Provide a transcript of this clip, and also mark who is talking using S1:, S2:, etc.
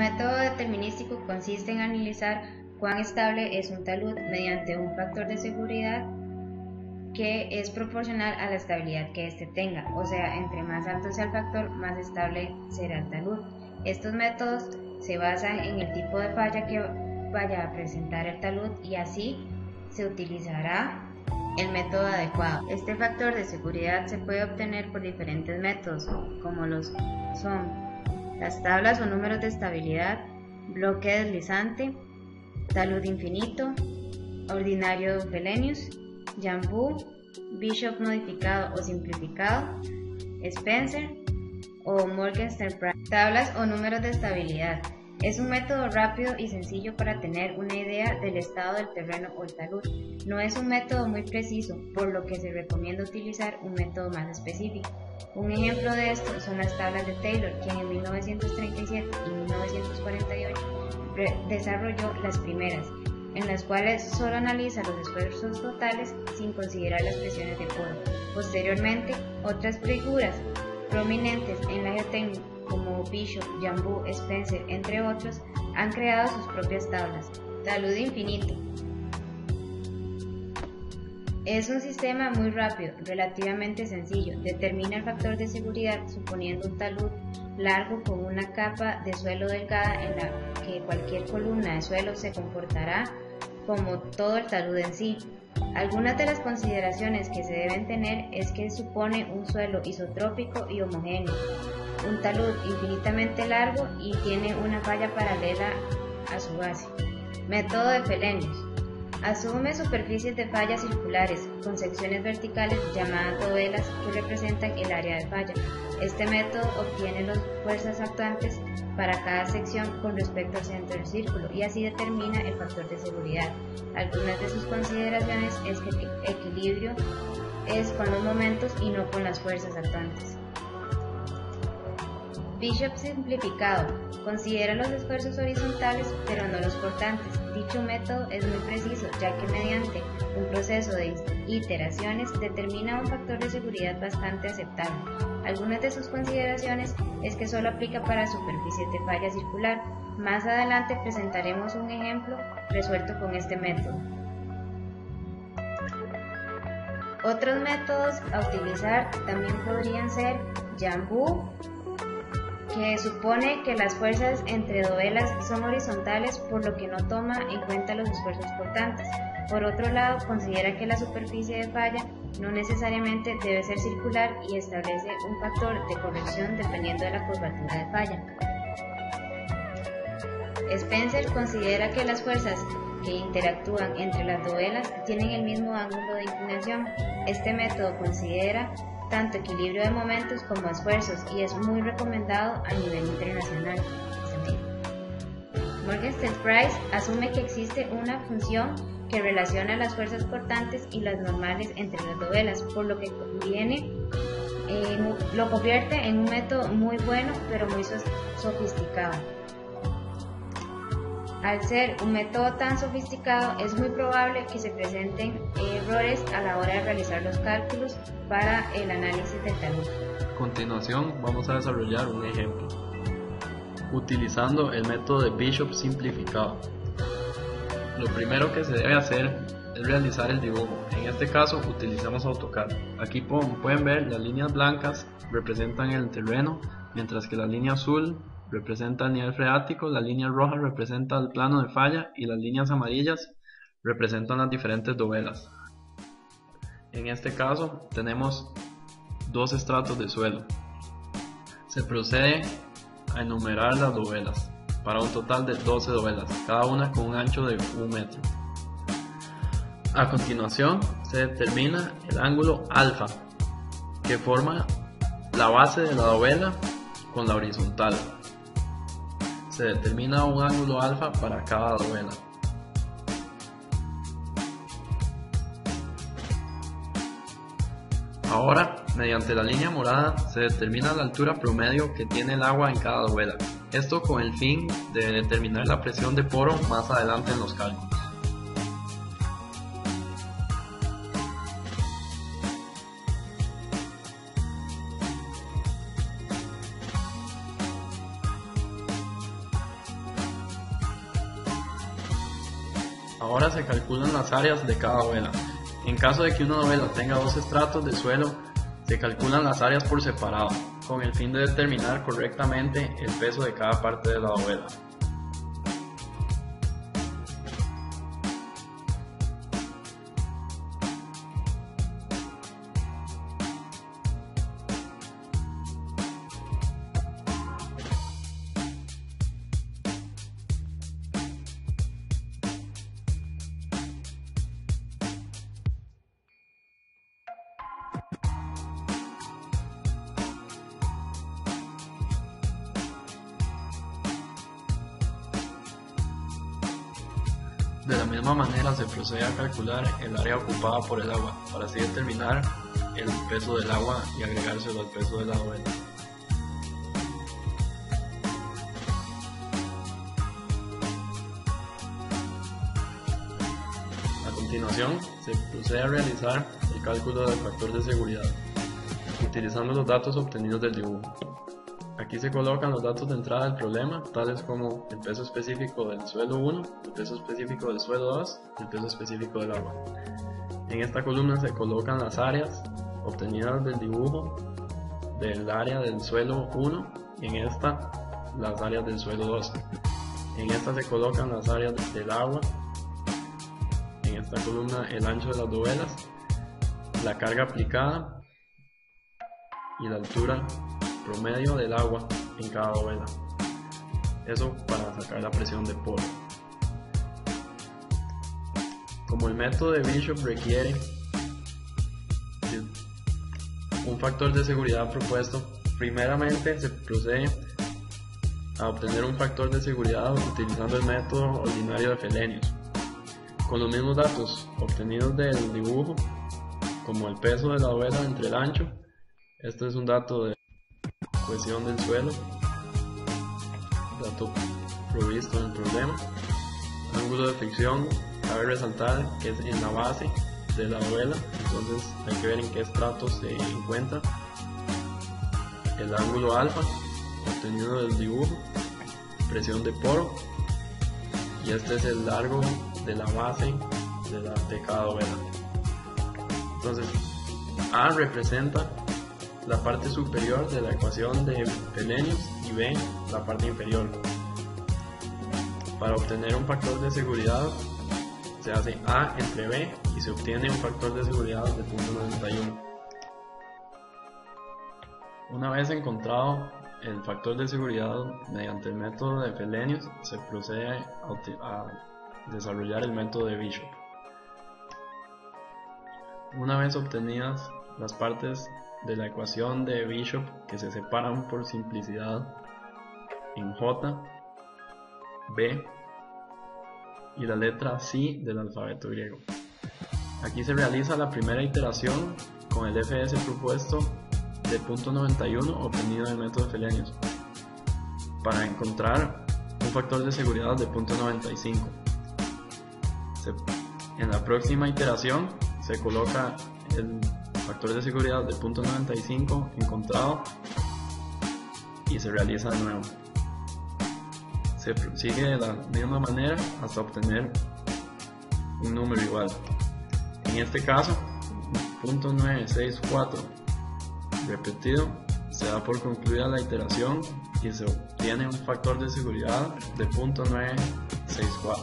S1: método determinístico consiste en analizar cuán estable es un talud mediante un factor de seguridad que es proporcional a la estabilidad que éste tenga, o sea, entre más alto sea el factor, más estable será el talud. Estos métodos se basan en el tipo de falla que vaya a presentar el talud y así se utilizará el método adecuado. Este factor de seguridad se puede obtener por diferentes métodos, como los son las tablas o números de estabilidad, bloque deslizante, talud infinito, ordinario Fellenius, Jambu, Bishop modificado o simplificado, Spencer o Morgenstern-Price. Tablas o números de estabilidad. Es un método rápido y sencillo para tener una idea del estado del terreno o el talud. No es un método muy preciso, por lo que se recomienda utilizar un método más específico. Un ejemplo de esto son las tablas de Taylor, quien en 1937 y 1948 desarrolló las primeras, en las cuales solo analiza los esfuerzos totales sin considerar las presiones de poro. Posteriormente, otras figuras prominentes en la geotecnia como Bishop, Jambu, Spencer, entre otros, han creado sus propias tablas. Talud infinito. Es un sistema muy rápido, relativamente sencillo. Determina el factor de seguridad suponiendo un talud largo con una capa de suelo delgada en la que cualquier columna de suelo se comportará como todo el talud en sí. Algunas de las consideraciones que se deben tener es que supone un suelo isotrópico y homogéneo, un talud infinitamente largo y tiene una falla paralela a su base. Método de Fellenius. Asume superficies de falla circulares con secciones verticales llamadas dovelas que representan el área de falla. Este método obtiene las fuerzas actuantes para cada sección con respecto al centro del círculo y así determina el factor de seguridad. Algunas de sus consideraciones es que el equilibrio es con los momentos y no con las fuerzas actuantes. Bishop simplificado. Considera los esfuerzos horizontales pero no los portantes. Dicho método es muy preciso ya que mediante un proceso de iteraciones determina un factor de seguridad bastante aceptable. Algunas de sus consideraciones es que solo aplica para superficies de falla circular. Más adelante presentaremos un ejemplo resuelto con este método. Otros métodos a utilizar también podrían ser Jambu, que supone que las fuerzas entre dovelas son horizontales por lo que no toma en cuenta los esfuerzos portantes. Por otro lado, considera que la superficie de falla no necesariamente debe ser circular y establece un factor de corrección dependiendo de la curvatura de falla. Spencer considera que las fuerzas que interactúan entre las dovelas tienen el mismo ángulo de inclinación. Este método considera tanto equilibrio de momentos como esfuerzos y es muy recomendado a nivel internacional. Morgenstern-Price asume que existe una función que relaciona las fuerzas portantes y las normales entre las dovelas, por lo que lo convierte en un método muy bueno pero muy sofisticado. Al ser un método tan sofisticado, es muy probable que se presenten errores a la hora de realizar los cálculos para el análisis del talud.
S2: A continuación, vamos a desarrollar un ejemplo, utilizando el método de Bishop simplificado. Lo primero que se debe hacer es realizar el dibujo. En este caso, utilizamos AutoCAD. Aquí pueden ver las líneas blancas representan el terreno, mientras que la línea azul representa el nivel freático, la línea roja representa el plano de falla y las líneas amarillas representan las diferentes dovelas. En este caso tenemos dos estratos de suelo. Se procede a enumerar las dovelas para un total de 12 dovelas, cada una con un ancho de 1 metro. A continuación se determina el ángulo alfa que forma la base de la dovela con la horizontal. Se determina un ángulo alfa para cada dovela. Ahora, mediante la línea morada, se determina la altura promedio que tiene el agua en cada dovela. Esto con el fin de determinar la presión de poro más adelante en los cálculos. Ahora se calculan las áreas de cada dovela. En caso de que una dovela tenga 2 estratos de suelo, se calculan las áreas por separado, con el fin de determinar correctamente el peso de cada parte de la dovela. De la misma manera se procede a calcular el área ocupada por el agua, para así determinar el peso del agua y agregárselo al peso de la dovela. A continuación, se procede a realizar el cálculo del factor de seguridad, utilizando los datos obtenidos del dibujo. Aquí se colocan los datos de entrada del problema, tales como el peso específico del suelo 1, el peso específico del suelo 2 y el peso específico del agua. En esta columna se colocan las áreas obtenidas del dibujo del área del suelo 1 y en esta las áreas del suelo 2. En esta se colocan las áreas del agua, en esta columna el ancho de las dovelas, la carga aplicada y la altura promedio del agua en cada dovela. Eso para sacar la presión de poro. Como el método de Bishop requiere un factor de seguridad propuesto, primeramente se procede a obtener un factor de seguridad utilizando el método ordinario de Fellenius. Con los mismos datos obtenidos del dibujo, como el peso de la dovela entre el ancho, este es un dato de cohesión del suelo, dato provisto en el problema. Ángulo de fricción, cabe resaltar que es en la base de la dovela, entonces hay que ver en qué estrato se encuentra. El ángulo alfa obtenido del dibujo, presión de poro, y este es el largo de la base de cada dovela. Entonces A representa la parte superior de la ecuación de Fellenius y B la parte inferior. Para obtener un factor de seguridad se hace A entre B y se obtiene un factor de seguridad de 0.91. Una vez encontrado el factor de seguridad mediante el método de Fellenius, se procede a desarrollar el método de Bishop. Una vez obtenidas las partes de la ecuación de Bishop, que se separan por simplicidad en J, B y la letra C del alfabeto griego. Aquí se realiza la primera iteración con el FS propuesto de 0.91 obtenido en el método de Fellenius para encontrar un factor de seguridad de 0.95. En la próxima iteración se coloca el factor de seguridad de 0.95 encontrado y se realiza de nuevo. Se sigue de la misma manera hasta obtener un número igual. En este caso, 0.964 repetido, se da por concluida la iteración y se obtiene un factor de seguridad de 0.964.